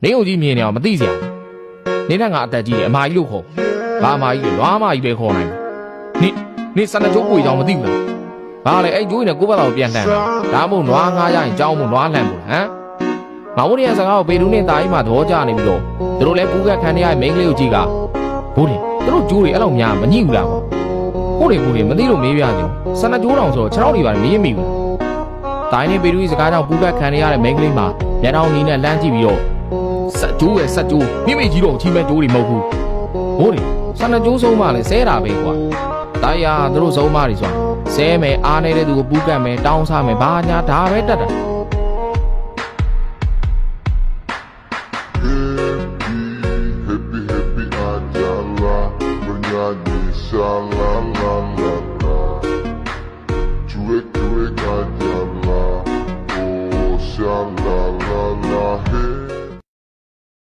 နေုံကြီးမြင်နေအောင်မသိစရာနေနဲ့ငါအသက်ကြီးတယ်အမကြီးလို့ခေါ်ဘာအမကြီးလဲလွားမကြီးပဲခေါ်နိုင်နေစနကြိုးပွေကြောင်မသိဘူးလားဘာလဲအဲ့ကျိုးနဲ့ကိုယ့်ဘက်တော့ပြန်လှမ်းဒါမှမဟုတ်နွားငါးရရင်ကြောင်းမို့နွားလှမ်းဘူးဟမ်ငါတို့ရဲ့စကားကိုပေလူနဲ့တာကြီးမှသဘောကျနေပြီးတော့သူတို့လည်းပူကက်ခံနေရမိန်းကလေးကိုကြည့်ကဘိုးလေသူတို့ကျိုးတွေအဲ့လောက်များမညှိဘူးလားဟုတ်တယ်မသိလို့မေးပြကြစနကြိုးတောင်ဆိုတော့6ရောက်နေပါမေးမိဘူးတိုင်းနေပေလူကြီးစကားကြောင့်ပူကက်ခံနေရတဲ့မိန်းကလေးမှာမျက်တောင်ကြီးနဲ့လှမ်းကြည့်ပြီးတော့စက်ကျိုးရဲ့စက်ကျိုးမိမိကြီးတော့ချီမဲ့ကျိုးတွေမဟုတ်ဘူးဘိုးလေစနကြိုးဆုံးမှလည်းဆဲတာပဲကွာတရားသူတို့ဆုံးမတွေဆိုတာဆဲမယ်အားနေတဲ့သူကိုပူကတ်မယ်တောင်းစားမယ်ဘာညာဒါပဲတတ်တာ